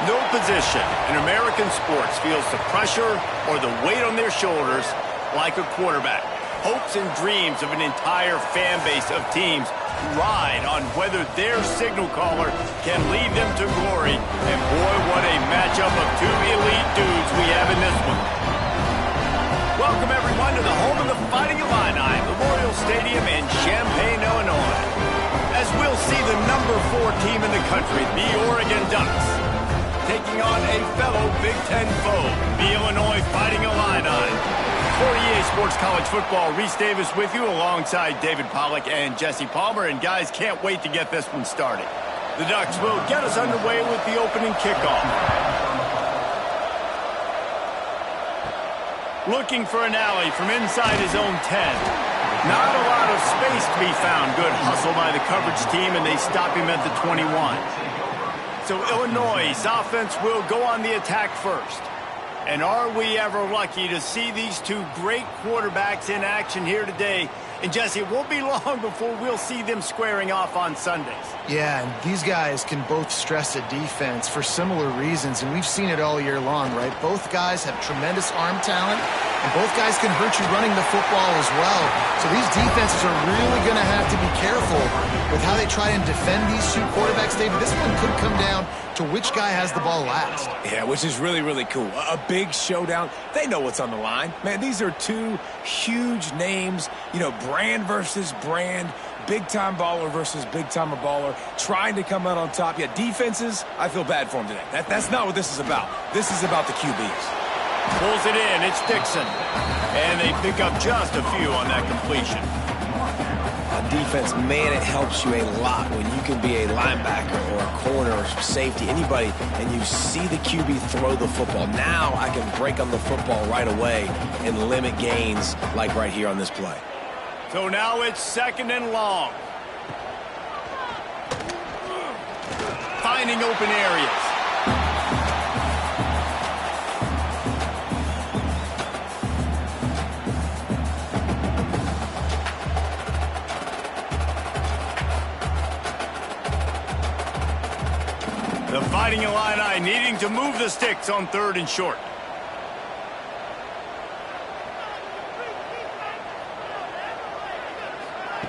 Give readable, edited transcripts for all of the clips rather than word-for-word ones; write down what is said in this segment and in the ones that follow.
No position in American sports feels the pressure or the weight on their shoulders like a quarterback. Hopes and dreams of an entire fan base of teams ride on whether their signal caller can lead them to glory. And boy, what a matchup of two elite dudes we have in this one. Welcome, everyone, to the home of the Fighting Illini, Memorial Stadium in Champaign, Illinois. As we'll see the #4 team in the country, the Oregon Ducks, taking on a fellow Big Ten foe, the Illinois Fighting Illini. For EA Sports College Football, Reese Davis with you alongside David Pollack and Jesse Palmer. And guys, can't wait to get this one started. The Ducks will get us underway with the opening kickoff. Looking for an alley from inside his own 10. Not a lot of space to be found. Good hustle by the coverage team, and they stop him at the 21. So Illinois' offense will go on the attack first. And are we ever lucky to see these two great quarterbacks in action here today? And Jesse, it won't be long before we'll see them squaring off on Sundays. Yeah, and these guys can both stress a defense for similar reasons, and we've seen it all year long, right? Both guys have tremendous arm talent, and both guys can hurt you running the football as well. So these defenses are really going to have to be careful with how they try and defend these two quarterbacks, David. This one could come down to which guy has the ball last. Yeah, which is really, really cool. A big showdown. They know what's on the line. Man, these are two huge names, you know, brand versus brand, big-time baller versus big-time baller, trying to come out on top. Yeah, defenses, I feel bad for them today. That's not what this is about. This is about the QBs. Pulls it in. It's Dixon. And they pick up just a few on that completion. On defense, man, it helps you a lot when you can be a linebacker or a corner or safety, anybody, and you see the QB throw the football. Now I can break on the football right away and limit gains like right here on this play. So now it's 2nd and long. Finding open areas. The Fighting Illini needing to move the sticks on 3rd and short.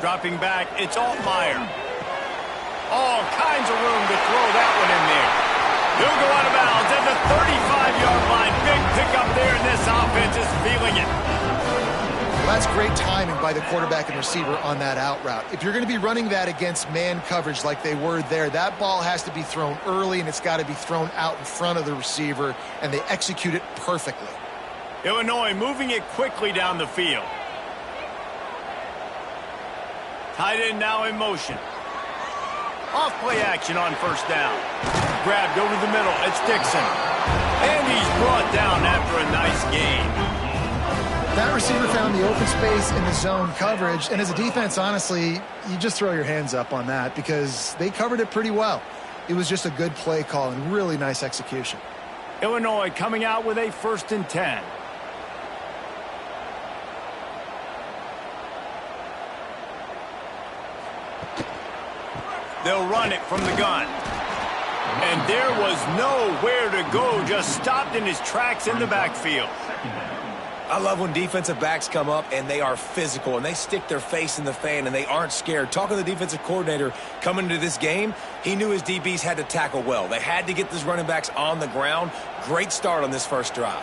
Dropping back, it's Altmaier. All kinds of room to throw that one in there. He'll go out of bounds at the 35-yard line. Big pickup there, and this offense is feeling it. Well, that's great timing by the quarterback and receiver on that out route. If you're going to be running that against man coverage like they were there, that ball has to be thrown early, and it's got to be thrown out in front of the receiver, and they execute it perfectly. Illinois moving it quickly down the field. Tight end now in motion. Off play action on 1st down. Grabbed over the middle. It's Dixon. And he's brought down after a nice gain. That receiver found the open space in the zone coverage. And as a defense, honestly, you just throw your hands up on that because they covered it pretty well. It was just a good play call and really nice execution. Illinois coming out with a 1st and 10. They'll run it from the gun. And there was nowhere to go, just stopped in his tracks in the backfield. I love when defensive backs come up and they are physical and they stick their face in the fan and they aren't scared. Talking to the defensive coordinator coming into this game, he knew his DBs had to tackle well. They had to get these running backs on the ground. Great start on this first drive.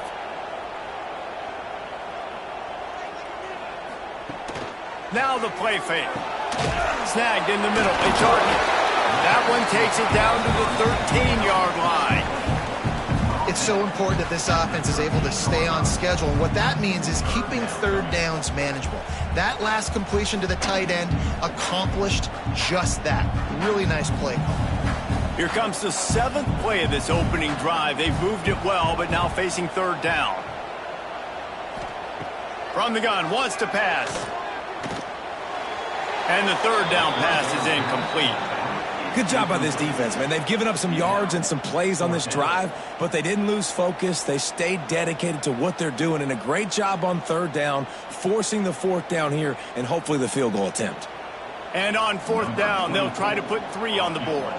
Now the play fake. Snagged in the middle. It's Gardner. That one takes it down to the 13-yard line. It's so important that this offense is able to stay on schedule. And what that means is keeping 3rd downs manageable. That last completion to the tight end accomplished just that. Really nice play call. Here comes the 7th play of this opening drive. They've moved it well, but now facing 3rd down. From the gun, wants to pass. And the 3rd down pass is incomplete. Good job by this defense, man. They've given up some yards and some plays on this drive, but they didn't lose focus. They stayed dedicated to what they're doing, and a great job on 3rd down, forcing the 4th down here, and hopefully the field goal attempt. And on 4th down, they'll try to put 3 on the board.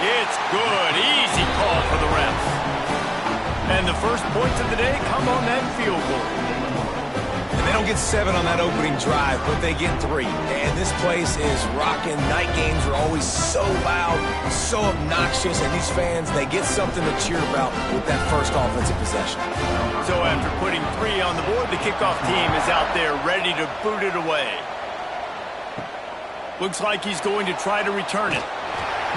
It's good. Easy call for the refs. And the first points of the day come on that field goal. And they don't get 7 on that opening drive, but they get 3. And this place is rocking. Night games are always so loud, so obnoxious, and these fans, they get something to cheer about with that first offensive possession. So after putting 3 on the board, the kickoff team is out there ready to boot it away. Looks like he's going to try to return it.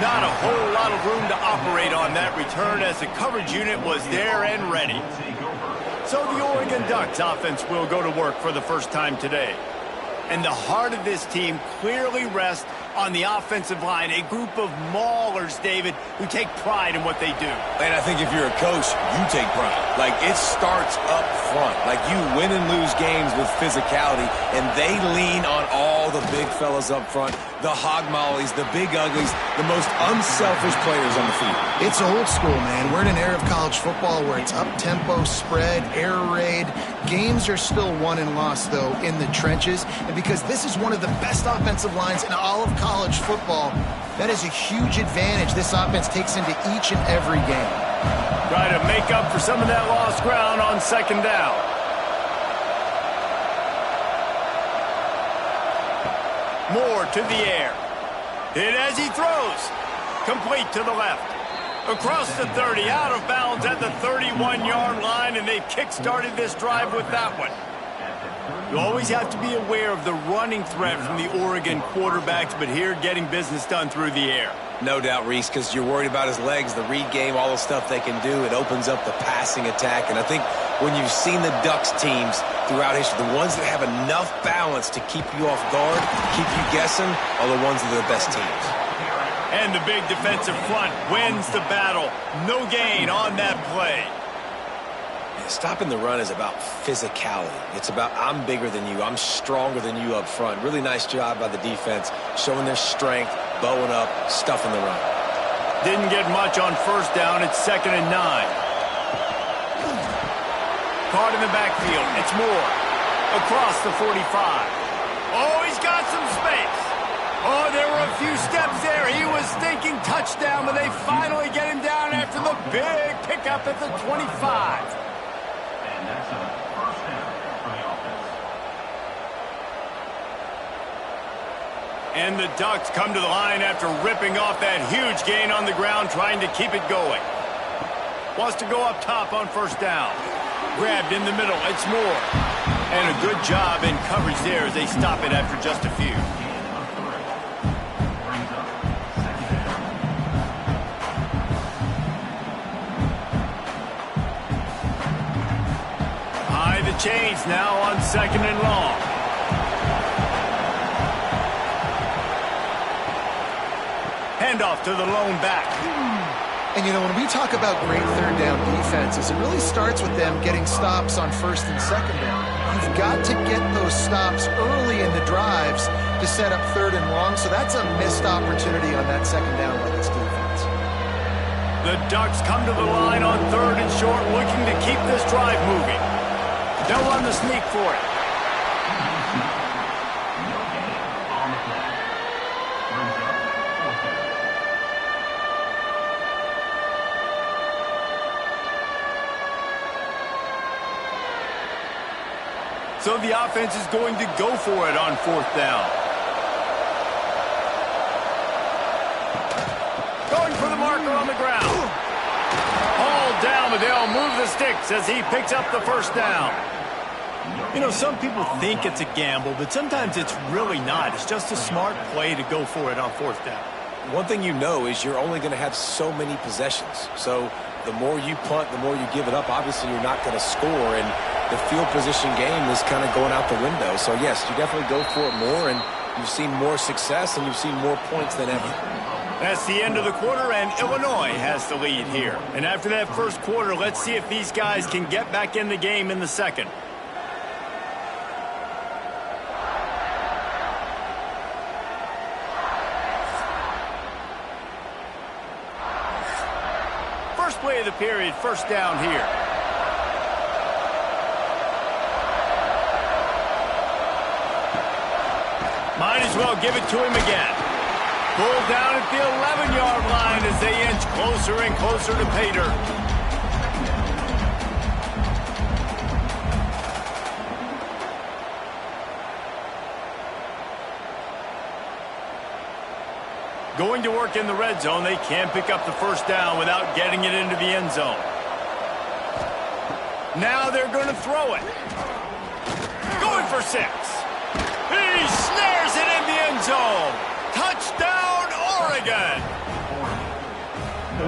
Not a whole lot of room to operate on that return as the coverage unit was there and ready. So the Oregon Ducks offense will go to work for the first time today. And the heart of this team clearly rests on the offensive line, a group of maulers, David, who take pride in what they do. And I think if you're a coach, you take pride. Like, it starts up front. Like, you win and lose games with physicality, and they lean on all the big fellas up front, the hog mollies, the big uglies, the most unselfish players on the field. It's old school, man. We're in an era of college football where it's up-tempo, spread, air raid. Games are still won and lost, though, in the trenches. And because this is one of the best offensive lines in all of college football, that is a huge advantage this offense takes into each and every game. Try to make up for some of that lost ground on second down. Moore to the air. Hit as he throws. Complete to the left. Across the 30, out of bounds at the 31-yard line, and they've kick-started this drive with that one. You always have to be aware of the running threat from the Oregon quarterbacks, but here getting business done through the air. No doubt, Reese, because you're worried about his legs, the read game, all the stuff they can do. It opens up the passing attack. And I think when you've seen the Ducks teams throughout history, the ones that have enough balance to keep you off guard, keep you guessing, are the ones that are the best teams. And the big defensive front wins the battle. No gain on that play. Stopping the run is about physicality. It's about I'm bigger than you. I'm stronger than you up front. Really nice job by the defense, showing their strength, bowing up, stuffing the run. Didn't get much on first down. It's 2nd and 9. Caught in the backfield. It's Moore. Across the 45. Oh, he's got some space. Oh, there were a few steps there. He was thinking touchdown, but they finally get him down after the big pickup at the 25. And the Ducks come to the line after ripping off that huge gain on the ground, trying to keep it going. Wants to go up top on first down. Grabbed in the middle. It's Moore. And a good job in coverage there as they stop it after just a few. High the chains now on 2nd and long. Handoff to the lone back. And, you know, when we talk about great third down defenses, it really starts with them getting stops on first and second down. You've got to get those stops early in the drives to set up 3rd and long, so that's a missed opportunity on that second down by this defense. The Ducks come to the line on 3rd and short, looking to keep this drive moving. They'll run the sneak for it. So the offense is going to go for it on 4th down. Going for the marker on the ground. Hauled down, but they'll move the sticks as he picks up the first down. You know, some people think it's a gamble, but sometimes it's really not. It's just a smart play to go for it on 4th down. One thing you know is you're only going to have so many possessions. So the more you punt, the more you give it up. Obviously, you're not going to score, and the field position game is kind of going out the window. So, yes, you definitely go for it more, and you've seen more success, and you've seen more points than ever. That's the end of the quarter, and Illinois has the lead here. And after that first quarter, let's see if these guys can get back in the game in the second. First play of the period, first down here. Might as well give it to him again. Pulled down at the 11-yard line as they inch closer and closer to pay dirt. Going to work in the red zone, they can't pick up the first down without getting it into the end zone. Now they're going to throw it. Going for 6. He snares it in the end zone. Touchdown, Oregon.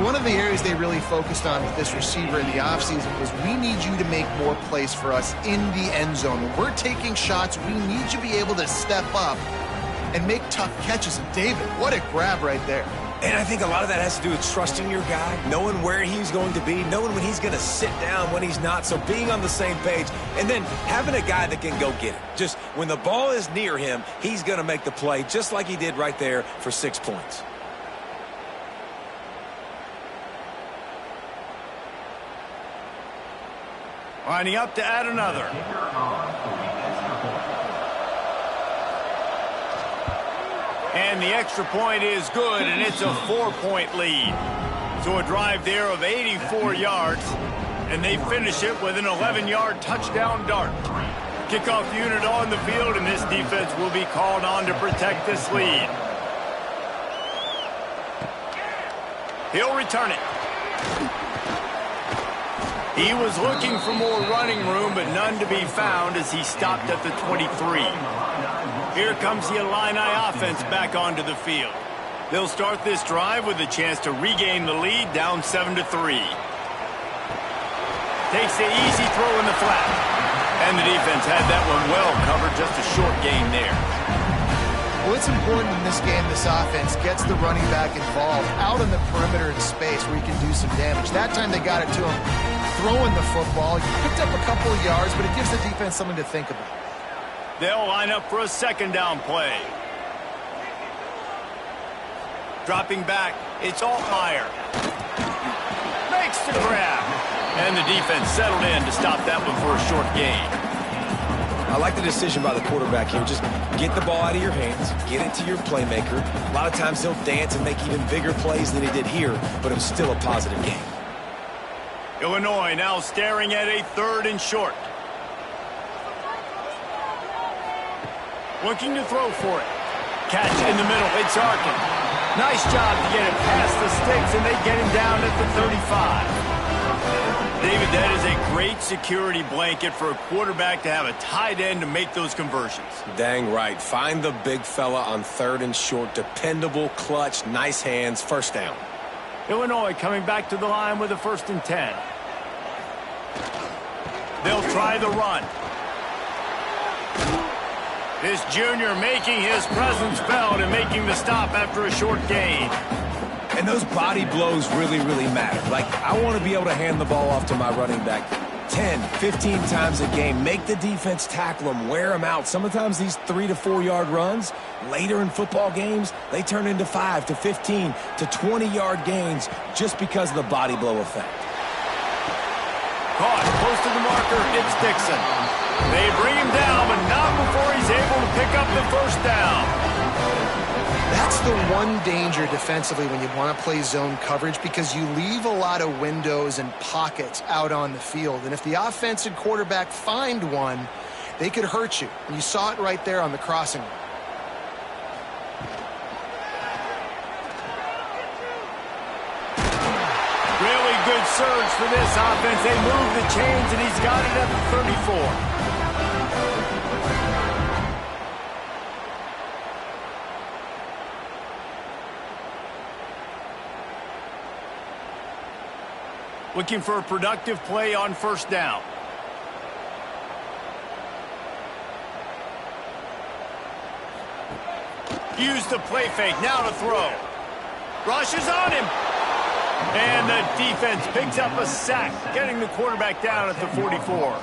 One of the areas they really focused on with this receiver in the offseason was we need you to make more plays for us in the end zone. When we're taking shots, we need you to be able to step up and make tough catches. And David, what a grab right there. And I think a lot of that has to do with trusting your guy, knowing where he's going to be, knowing when he's going to sit down, when he's not, so being on the same page, and then having a guy that can go get it. Just when the ball is near him, he's going to make the play, just like he did right there for 6 points. Lining up to add another. And the extra point is good, and it's a 4-point lead. So a drive there of 84 yards, and they finish it with an 11-yard touchdown dart. Kickoff unit on the field, and this defense will be called on to protect this lead. He'll return it. He was looking for more running room, but none to be found as he stopped at the 23. Here comes the Illini offense back onto the field. They'll start this drive with a chance to regain the lead, down 7-3. Takes the easy throw in the flat. And the defense had that one well covered, just a short gain there. Well, it's important in this game this offense gets the running back involved out on the perimeter in space where he can do some damage. That time they got it to him throwing the football. He picked up a couple of yards, but it gives the defense something to think about. They'll line up for a second down play. Dropping back, it's Altmaier. Makes the grab. And the defense settled in to stop that one for a short gain. I like the decision by the quarterback here. Just get the ball out of your hands, get it to your playmaker. A lot of times he'll dance and make even bigger plays than he did here, but it was still a positive game. Illinois now staring at a 3rd and short. Looking to throw for it. Catch in the middle. It's Arkin. Nice job to get it past the sticks, and they get him down at the 35. David, that is a great security blanket for a quarterback to have a tight end to make those conversions. Dang right. Find the big fella on 3rd and short. Dependable, clutch, nice hands, first down. Illinois coming back to the line with a 1st and 10. They'll try the run. This junior making his presence felt and making the stop after a short gain. And those body blows really, really matter. Like, I want to be able to hand the ball off to my running back 10, 15 times a game. Make the defense tackle him, wear him out. Sometimes these 3 to 4 yard runs, later in football games, they turn into 5 to 15 to 20 yard gains just because of the body blow effect. Caught close to the marker, it's Dixon. They bring him down, but not before he's able to pick up the first down. That's the one danger defensively when you want to play zone coverage, because you leave a lot of windows and pockets out on the field. And if the offensive quarterback find one, they could hurt you. And you saw it right there on the crossing. Really good surge for this offense. They move the chains, and he's got it at the 34. Looking for a productive play on 1st down. Use the play fake, now to throw. Rushes on him. And the defense picks up a sack, getting the quarterback down at the 44.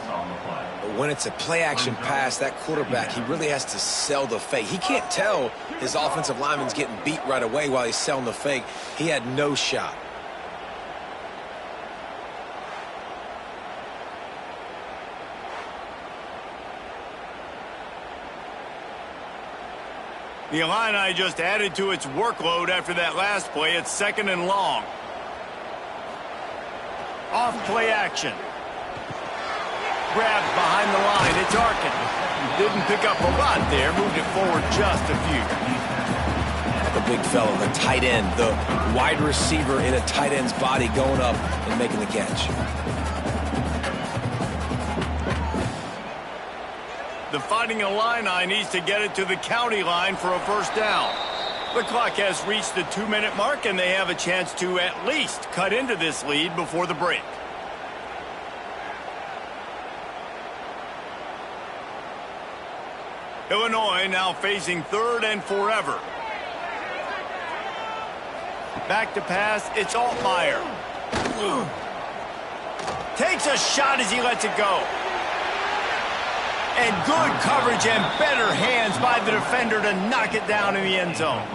But when it's a play-action pass, that quarterback, he really has to sell the fake. He can't tell his offensive lineman's getting beat right away while he's selling the fake. He had no shot. The Illini just added to its workload after that last play. It's 2nd and long. Off play action. Grabbed behind the line. It's Arkin. Didn't pick up a lot there. Moved it forward just a few. The big fellow, the tight end, the wide receiver in a tight end's body going up and making the catch. The Fighting Illini needs to get it to the county line for a first down. The clock has reached the 2-minute mark, and they have a chance to at least cut into this lead before the break. Illinois now facing 3rd and forever. Back to pass, it's Altmaier. Takes a shot as he lets it go. And good coverage and better hands by the defender to knock it down in the end zone.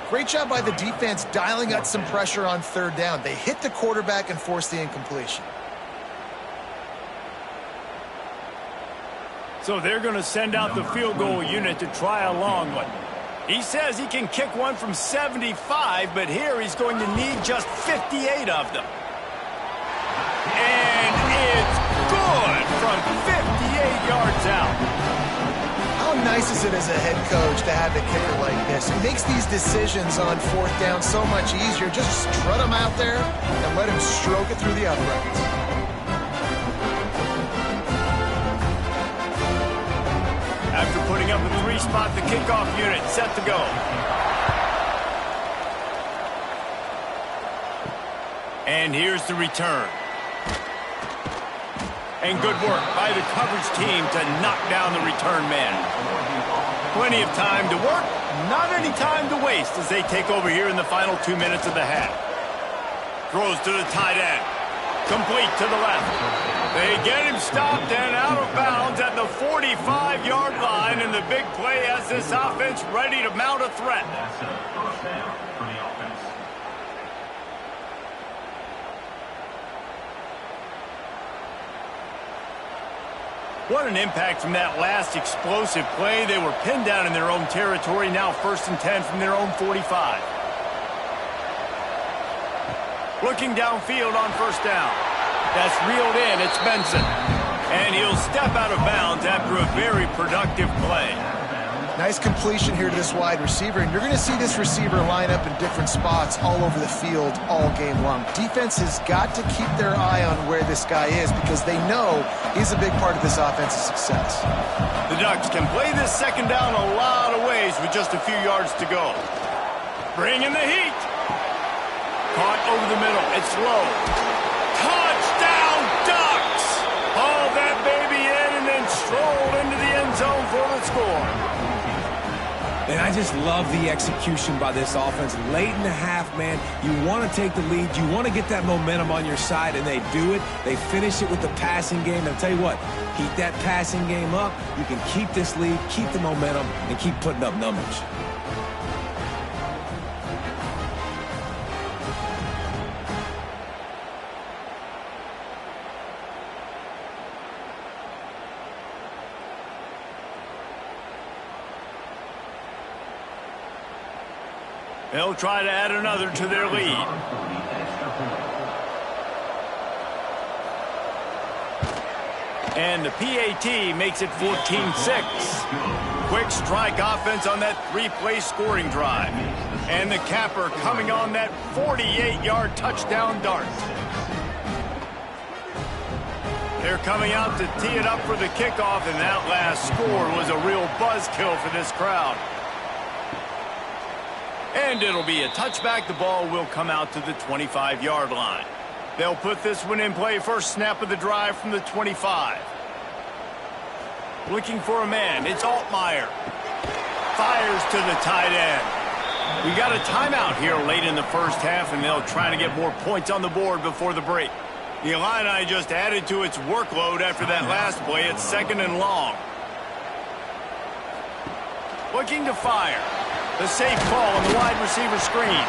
Great job by the defense dialing up some pressure on 3rd down. They hit the quarterback and forced the incompletion. So they're going to send out the field goal unit to try a long one. He says he can kick one from 75, but here he's going to need just 58 of them. And it's good from 58 yards out. How nice is it as a head coach to have a kicker like this? It makes these decisions on 4th down so much easier. Just strut him out there and let him stroke it through the uprights. After putting up a 3-spot, the kickoff unit set to go. And here's the return. And good work by the coverage team to knock down the return man. Plenty of time to work, not any time to waste as they take over here in the final 2 minutes of the half. Throws to the tight end. Complete to the left. They get him stopped and out of bounds at the 45-yard line, and the big play has this offense ready to mount a threat. What an impact from that last explosive play. They were pinned down in their own territory, now 1st and 10 from their own 45. Looking downfield on 1st down. That's reeled in. It's Benson. And he'll step out of bounds after a very productive play. Nice completion here to this wide receiver, and you're going to see this receiver line up in different spots all over the field all game long. Defense has got to keep their eye on where this guy is because they know he's a big part of this offense's success. The Ducks can play this 2nd down a lot of ways with just a few yards to go. Bring in the heat. Caught over the middle. It's low. Touchdown, Ducks! Haul that baby in and then stroll into the end zone for the score. And I just love the execution by this offense. Late in the half, man, you want to take the lead. You want to get that momentum on your side, and they do it. They finish it with the passing game. And I'll tell you what, keep that passing game up. You can keep this lead, keep the momentum, and keep putting up numbers. They'll try to add another to their lead. And the PAT makes it 14-6. Quick strike offense on that 3-play scoring drive. And the capper coming on that 48-yard touchdown dart. They're coming out to tee it up for the kickoff, and that last score was a real buzzkill for this crowd. And it'll be a touchback. The ball will come out to the 25-yard line. They'll put this one in play. First snap of the drive from the 25. Looking for a man. It's Altmaier. Fires to the tight end. We got a timeout here late in the first half, and they'll try to get more points on the board before the break. The Illini just added to its workload after that last play. It's 2nd and long. Looking to fire. The safe call on the wide receiver screen.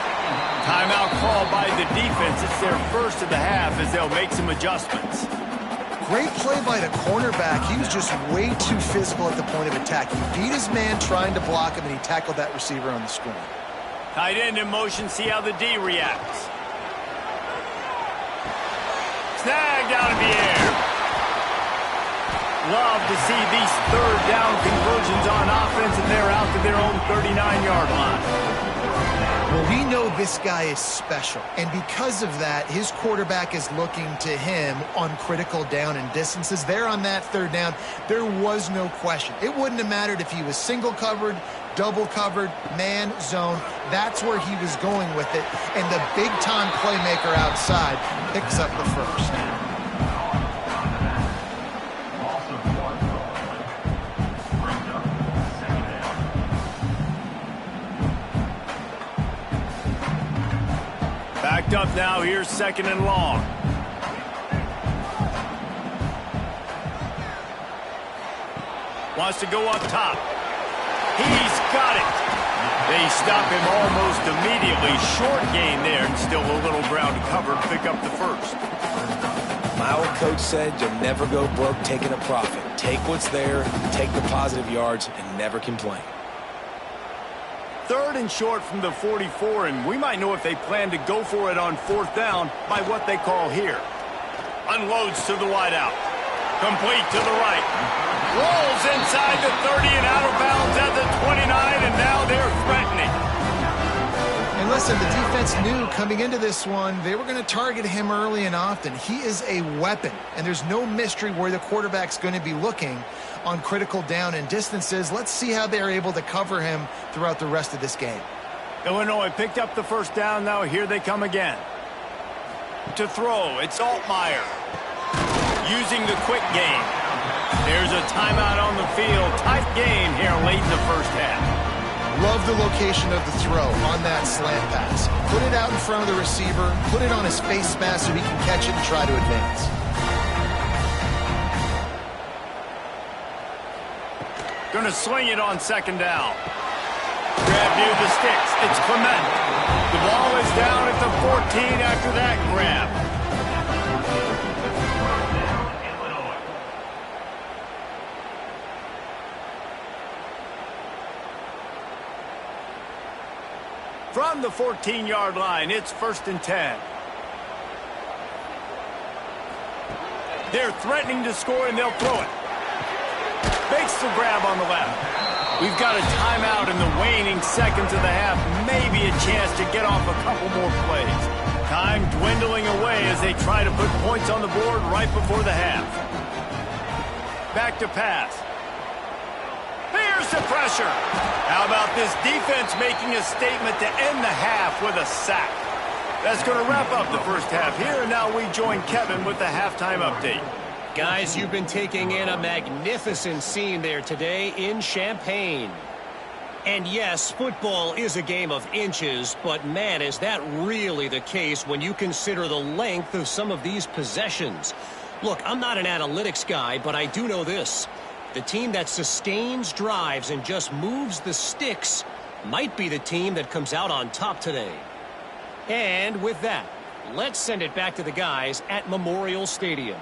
Timeout called by the defense. It's their first of the half as they'll make some adjustments. Great play by the cornerback. He was just way too physical at the point of attack. He beat his man trying to block him, and he tackled that receiver on the screen. Tight end in motion, see how the D reacts. Snagged out of the air. Love to see these third down conversions on offense, and they're out to their own 39-yard line. Well, we know this guy is special, and because of that, his quarterback is looking to him on critical down and distances. There on that third down, there was no question. It wouldn't have mattered if he was single covered, double covered, man, zone. That's where he was going with it, and the big-time playmaker outside picks up the first. Backed up now, here's 2nd and long. Wants to go up top. He's got it. They stop him almost immediately. Short gain there, and still a little ground to cover to pick up the first. My old coach said you'll never go broke taking a profit. Take what's there, take the positive yards, and never complain. 3rd and short from the 44, and we might know if they plan to go for it on 4th down by what they call here. Unloads to the wideout. Complete to the right. Rolls inside the 30 and out of bounds at the 29, and now they're threatening. And listen, the defense knew coming into this one, they were going to target him early and often. He is a weapon, and there's no mystery where the quarterback's going to be looking on critical down and distances. Let's see how they're able to cover him throughout the rest of this game. Illinois picked up the first down. Now here they come again. To throw, it's Altmaier. Using the quick game. There's a timeout on the field. Tight game here late in the first half. Love the location of the throw on that slant pass. Put it out in front of the receiver. Put it on his face mask so he can catch it and try to advance. Going to swing it on 2nd down. Grab near the sticks. It's Clement. The ball is down at the 14 after that grab. From the 14-yard line, it's 1st and 10. They're threatening to score, and they'll throw it. Makes the grab on the left. We've got a timeout in the waning seconds of the half. Maybe a chance to get off a couple more plays. Time dwindling away as they try to put points on the board right before the half. Back to pass. Here's the pressure. How about this defense making a statement to end the half with a sack? That's going to wrap up the first half here, and now we join Kevin with the halftime update. Guys, you've been taking in a magnificent scene there today in Champaign. And yes, football is a game of inches, but man, is that really the case when you consider the length of some of these possessions. Look, I'm not an analytics guy, but I do know this. The team that sustains drives and just moves the sticks might be the team that comes out on top today. And with that, let's send it back to the guys at Memorial Stadium.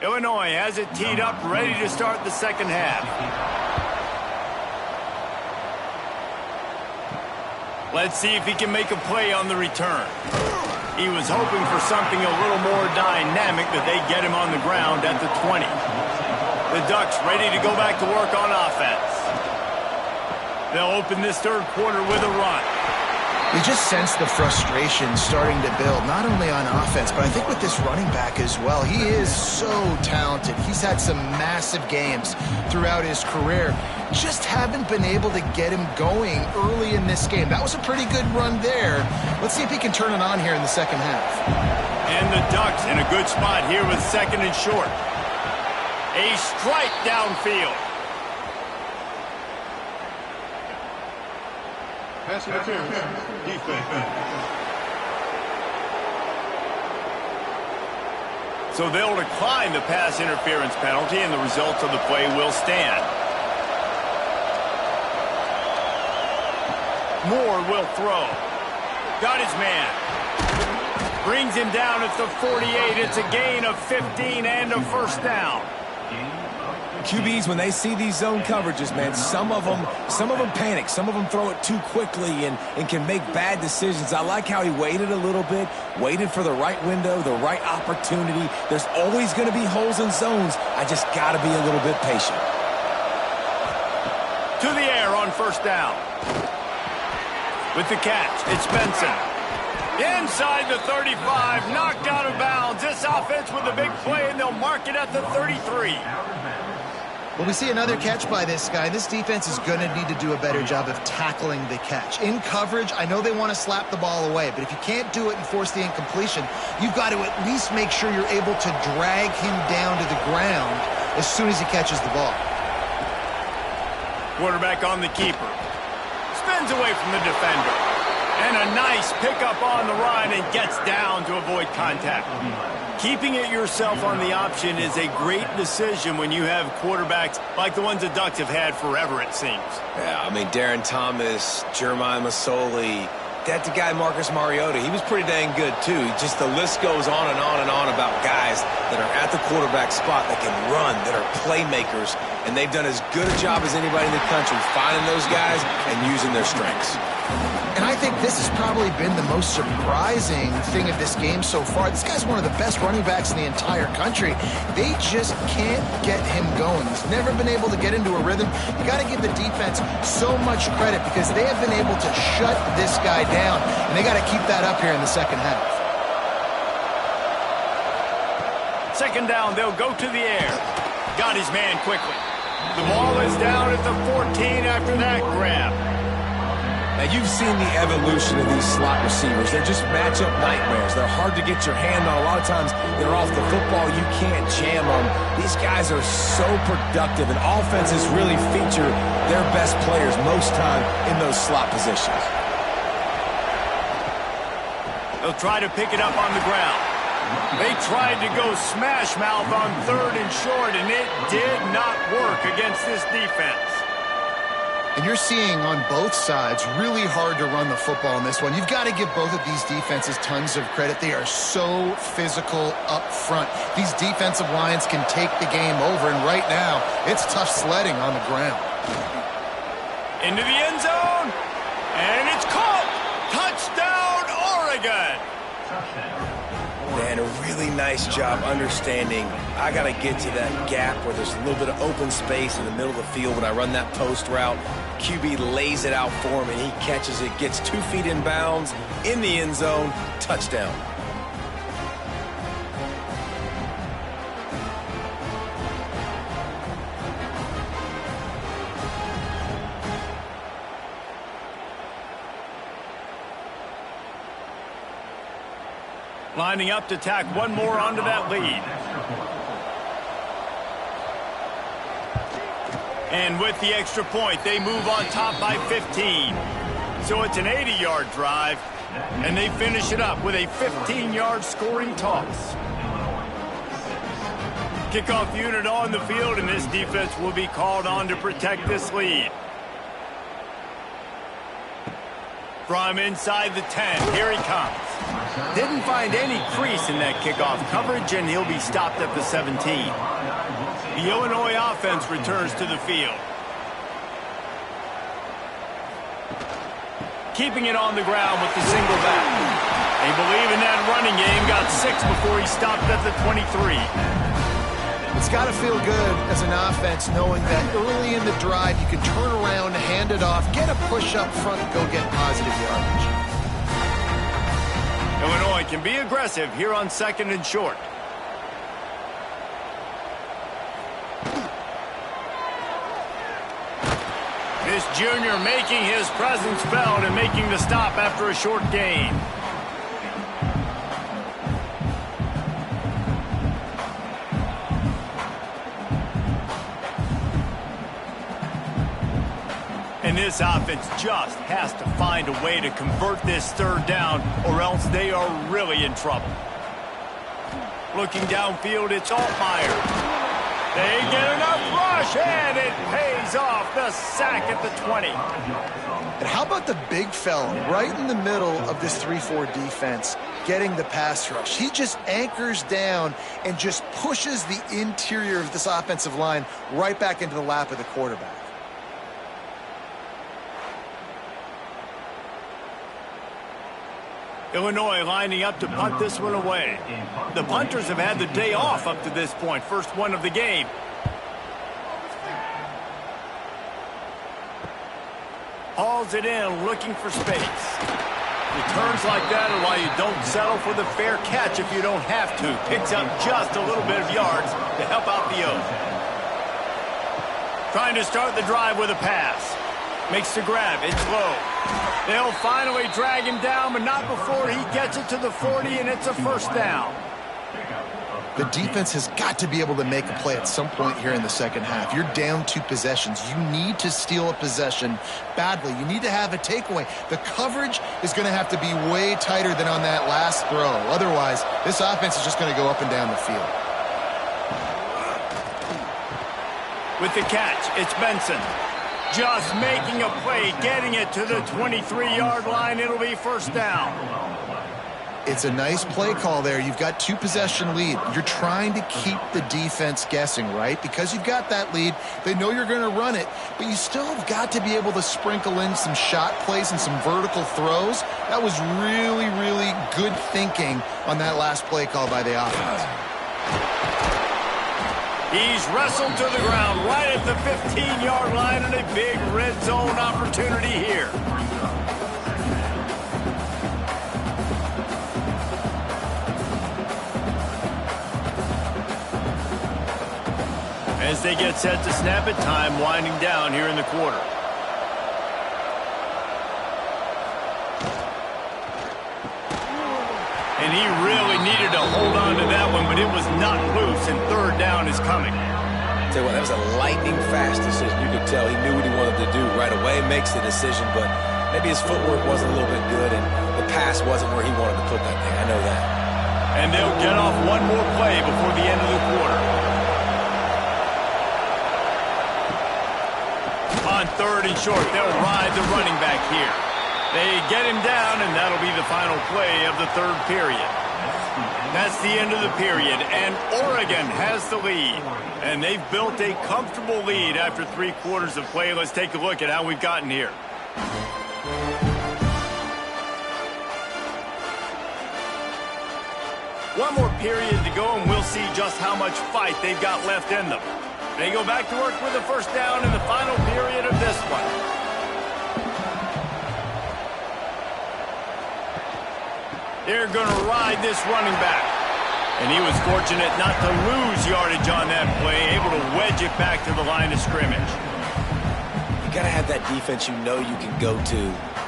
Illinois has it teed up, ready to start the second half. Let's see if he can make a play on the return. He was hoping for something a little more dynamic, but they get him on the ground at the 20. The Ducks ready to go back to work on offense. They'll open this third quarter with a run. You just sense the frustration starting to build, not only on offense, but I think with this running back as well. He is so talented. He's had some massive games throughout his career. Just haven't been able to get him going early in this game. That was a pretty good run there. Let's see if he can turn it on here in the second half. And the Ducks in a good spot here with 2nd and short. A strike downfield. Pass interference. Defense. So they'll decline the pass interference penalty, and the results of the play will stand. Moore will throw. Got his man. Brings him down at the 48. It's a gain of 15 and a first down. QBs, when they see these zone coverages, man, some of them panic. Some of them throw it too quickly and can make bad decisions. I like how he waited a little bit, waited for the right window, the right opportunity. There's always going to be holes in zones. I just got to be a little bit patient. To the air on first down. With the catch, it's Benson. Inside the 35, knocked out of bounds. This offense with a big play, and they'll mark it at the 33. Well, we see another catch by this guy. This defense is going to need to do a better job of tackling the catch. In coverage, I know they want to slap the ball away, but if you can't do it and force the incompletion, you've got to at least make sure you're able to drag him down to the ground as soon as he catches the ball. Quarterback on the keeper. Spins away from the defender. And a nice pickup on the run and gets down to avoid contact. Keeping it yourself on the option is a great decision when you have quarterbacks like the ones the Ducks have had forever, it seems. Yeah, I mean, Darren Thomas, Jeremiah Masoli, that the guy Marcus Mariota, he was pretty dang good too. Just the list goes on and on and on about guys that are at the quarterback spot that can run, that are playmakers, and they've done as good a job as anybody in the country finding those guys and using their strengths. And I think this has probably been the most surprising thing of this game so far. This guy's one of the best running backs in the entire country. They just can't get him going. He's never been able to get into a rhythm. You got to give the defense so much credit because they have been able to shut this guy down, and they got to keep that up here in the second half. Second down, they'll go to the air. Got his man quickly. The ball is down at the 14 after that grab. Now, you've seen the evolution of these slot receivers. They're just matchup nightmares. They're hard to get your hand on. A lot of times, they're off the football. You can't jam them. These guys are so productive, and offenses really feature their best players most time in those slot positions. They'll try to pick it up on the ground. They tried to go smash mouth on third and short, and it did not work against this defense. And you're seeing on both sides really hard to run the football in this one. You've got to give both of these defenses tons of credit. They are so physical up front. These defensive lines can take the game over, and right now, it's tough sledding on the ground. Into the end zone, and it's caught. Touchdown, Oregon. Man, a really nice job understanding I got to get to that gap where there's a little bit of open space in the middle of the field when I run that post route. QB lays it out for him, and he catches it, gets 2 feet in bounds, in the end zone, touchdown. Lining up to tack one more onto that lead. And with the extra point, they move on top by 15. So it's an 80-yard drive, and they finish it up with a 15-yard scoring toss. Kickoff unit on the field, and this defense will be called on to protect this lead. From inside the 10, here he comes. Didn't find any crease in that kickoff coverage, and he'll be stopped at the 17. The Illinois offense returns to the field. Keeping it on the ground with the single back. They believe in that running game. Got 6 before he stopped at the 23. It's got to feel good as an offense knowing that early in the drive you can turn around, hand it off, get a push up front, and go get positive yardage. Illinois can be aggressive here on second and short. This junior making his presence felt and making the stop after a short gain. And this offense just has to find a way to convert this third down, or else they are really in trouble. Looking downfield, it's Altmaier. They get enough rush, and it pays off. The sack at the 20. And how about the big fella right in the middle of this 3-4 defense getting the pass rush? He just anchors down and just pushes the interior of this offensive line right back into the lap of the quarterback. Illinois lining up to punt this one away. The punters have had the day off up to this point. First one of the game. Hauls it in, looking for space. Returns like that are why you don't settle for the fair catch if you don't have to. Picks up just a little bit of yards to help out the O's. Trying to start the drive with a pass. Makes the grab. It's low. They'll finally drag him down, but not before he gets it to the 40, and it's a first down. The defense has got to be able to make a play at some point here in the second half. You're down 2 possessions. You need to steal a possession badly. You need to have a takeaway. The coverage is going to have to be way tighter than on that last throw. Otherwise, this offense is just going to go up and down the field. With the catch, it's Benson. Just making a play, getting it to the 23-yard line. It'll be first down. It's a nice play call there. You've got 2-possession lead. You're trying to keep the defense guessing, right? Because you've got that lead, they know you're going to run it, but you still have got to be able to sprinkle in some shot plays and some vertical throws. That was really, really good thinking on that last play call by the offense. He's wrestled to the ground right at the 15-yard line, and a big red zone opportunity here. As they get set to snap it, time winding down here in the quarter. And he really needed to hold on to that one, but it was not loose, and third down is coming. Tell you what, that was a lightning-fast decision. You could tell he knew what he wanted to do right away, makes the decision, but maybe his footwork wasn't a little bit good, and the pass wasn't where he wanted to put that thing. I know that. And they'll get off one more play before the end of the quarter. On third and short, they'll ride the running back here. They get him down, and that'll be the final play of the third period. That's the end of the period, and Oregon has the lead. And they've built a comfortable lead after 3 quarters of play. Let's take a look at how we've gotten here. One more period to go, and we'll see just how much fight they've got left in them. They go back to work with a first down in the final period of this one. They're going to ride this running back. And he was fortunate not to lose yardage on that play, able to wedge it back to the line of scrimmage. You got to have that defense you know you can go to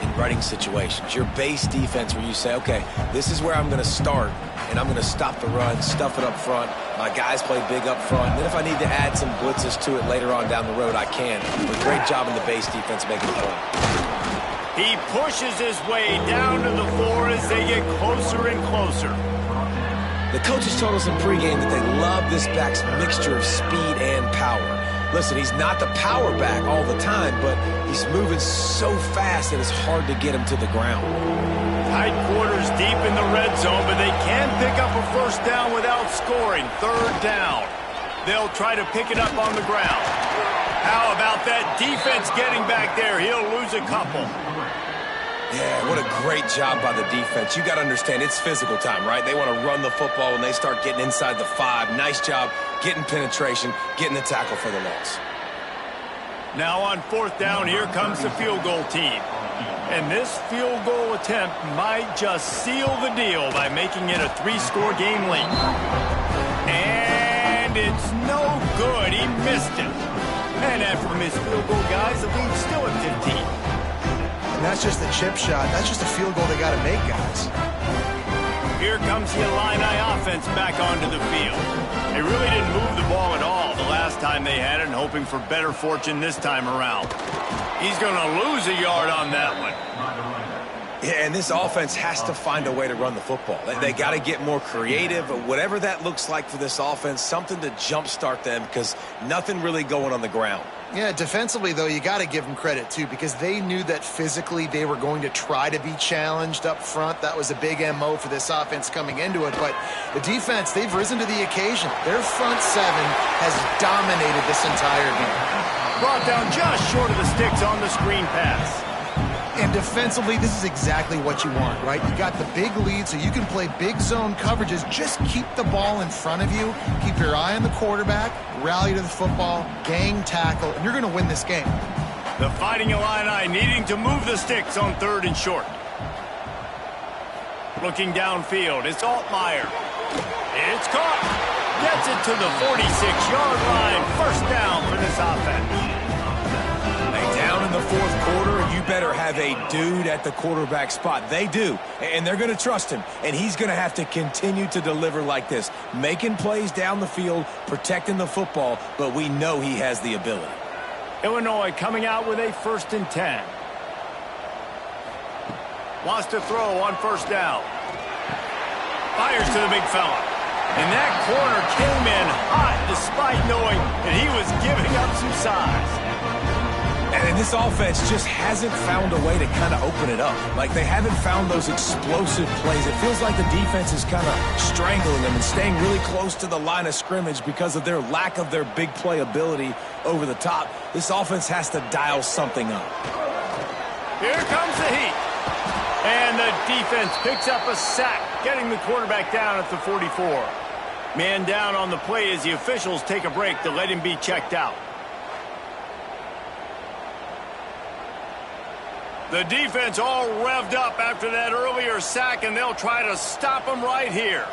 in running situations. Your base defense where you say, okay, this is where I'm going to start, and I'm going to stop the run, stuff it up front. My guys play big up front. And then if I need to add some blitzes to it later on down the road, I can. But great job in the base defense making the play. He pushes his way down to the floor as they get closer and closer. The coaches told us in pregame that they love this back's mixture of speed and power. Listen, he's not the power back all the time, but he's moving so fast that it's hard to get him to the ground. Tight quarters deep in the red zone, but they can pick up a first down without scoring. Third down. They'll try to pick it up on the ground. How about that defense getting back there? He'll lose a couple. Yeah, what a great job by the defense. You got to understand, it's physical time, right? They want to run the football when they start getting inside the 5. Nice job getting penetration, getting the tackle for the loss. Now on fourth down, here comes the field goal team. And this field goal attempt might just seal the deal by making it a 3-score game late. And it's no good. He missed it. And after the missed field goal, guys, the lead's still at 15. And that's just a chip shot. That's just a field goal they got to make, guys. Here comes the Illini offense back onto the field. They really didn't move the ball at all the last time they had it, and hoping for better fortune this time around. He's going to lose a yard on that one. Yeah, and this offense has to find a way to run the football. They got to get more creative, whatever that looks like for this offense, something to jumpstart them because nothing really going on the ground. Yeah, defensively, though, you got to give them credit, too, because they knew that physically they were going to try to be challenged up front. That was a big MO for this offense coming into it. But the defense, they've risen to the occasion. Their front seven has dominated this entire game. Brought down just short of the sticks on the screen pass. And defensively, this is exactly what you want, right? You got the big lead, so you can play big zone coverages. Just keep the ball in front of you. Keep your eye on the quarterback, rally to the football, gang tackle, and you're going to win this game. The Fighting Illini needing to move the sticks on 3rd and short. Looking downfield, it's Altmaier. It's caught. Gets it to the 46-yard line. First down for this offense. Down in the 4th quarter, you better have a dude at the quarterback spot. They do, and they're going to trust him, and he's going to have to continue to deliver like this, making plays down the field, protecting the football, but we know he has the ability. Illinois coming out with a 1st and 10. Wants to throw on 1st down. Fires to the big fella. And that corner came in hot despite knowing that he was giving up some size. And this offense just hasn't found a way to kind of open it up. Like, they haven't found those explosive plays. It feels like the defense is kind of strangling them and staying really close to the line of scrimmage because of their lack of their big play ability over the top. This offense has to dial something up. Here comes the heat. And the defense picks up a sack, getting the quarterback down at the 44. Man down on the play as the officials take a break to let him be checked out. The defense all revved up after that earlier sack, and they'll try to stop him right here.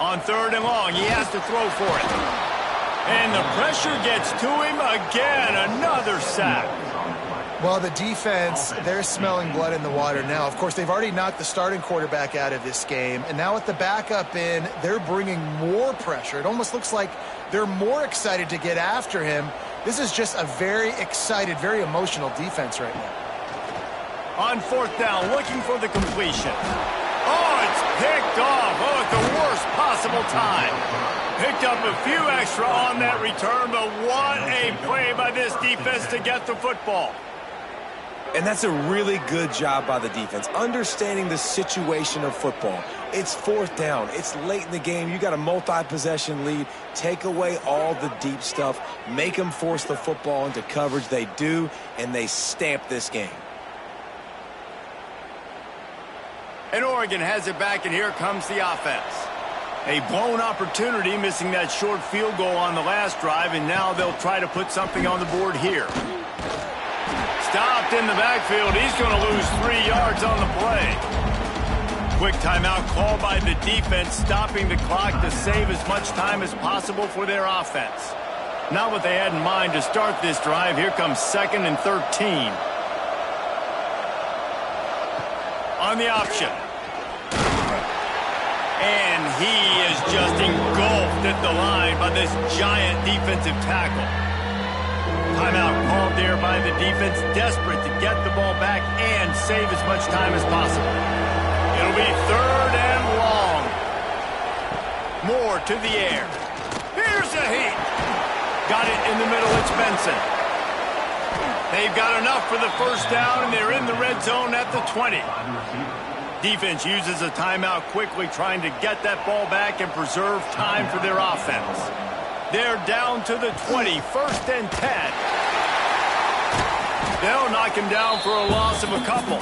On 3rd and long, he has to throw for it. And the pressure gets to him again. Another sack. Well, the defense, they're smelling blood in the water now. Of course, they've already knocked the starting quarterback out of this game. And now with the backup in, they're bringing more pressure. It almost looks like they're more excited to get after him. This is just a very excited, very emotional defense right now. On 4th down, looking for the completion. Oh, it's picked off. Oh, at the worst possible time. Picked up a few extra on that return, but what a play by this defense to get the football. And that's a really good job by the defense, understanding the situation of football. It's 4th down. It's late in the game. You got a multi-possession lead. Take away all the deep stuff. Make them force the football into coverage. They do, and they stamp this game. And Oregon has it back, and here comes the offense. A blown opportunity, missing that short field goal on the last drive, and now they'll try to put something on the board here. Stopped in the backfield. He's going to lose 3 yards on the play. Quick timeout called by the defense, stopping the clock to save as much time as possible for their offense. Not what they had in mind to start this drive. Here comes 2nd and 13. On the option. And he is just engulfed at the line by this giant defensive tackle. Timeout called there by the defense, desperate to get the ball back and save as much time as possible. It'll be 3rd and long. Moore to the air. Here's a heat. Got it in the middle. It's Benson. They've got enough for the 1st down, and they're in the red zone at the 20. Defense uses a timeout quickly, trying to get that ball back and preserve time for their offense. They're down to the 20, 1st and 10. They'll knock him down for a loss of a couple.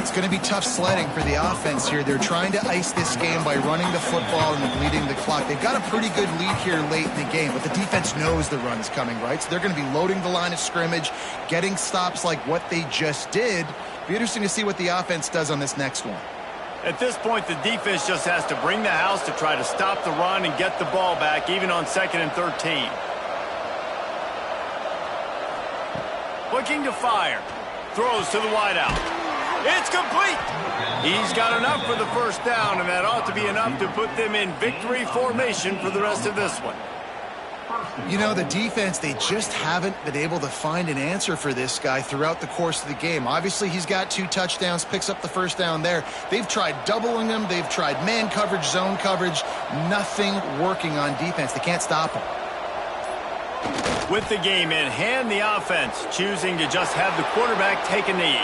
It's going to be tough sledding for the offense here. They're trying to ice this game by running the football and bleeding the clock. They've got a pretty good lead here late in the game, but the defense knows the run is coming, right? So they're going to be loading the line of scrimmage, getting stops like what they just did. Be interesting to see what the offense does on this next one. At this point, the defense just has to bring the house to try to stop the run and get the ball back, even on 2nd and 13. Looking to fire. Throws to the wideout. It's complete. He's got enough for the 1st down, and that ought to be enough to put them in victory formation for the rest of this one. You know, the defense, they just haven't been able to find an answer for this guy throughout the course of the game. Obviously, he's got 2 touchdowns, picks up the first down there. They've tried doubling him. They've tried man coverage, zone coverage. Nothing working on defense. They can't stop him. With the game in hand, the offense choosing to just have the quarterback take a knee.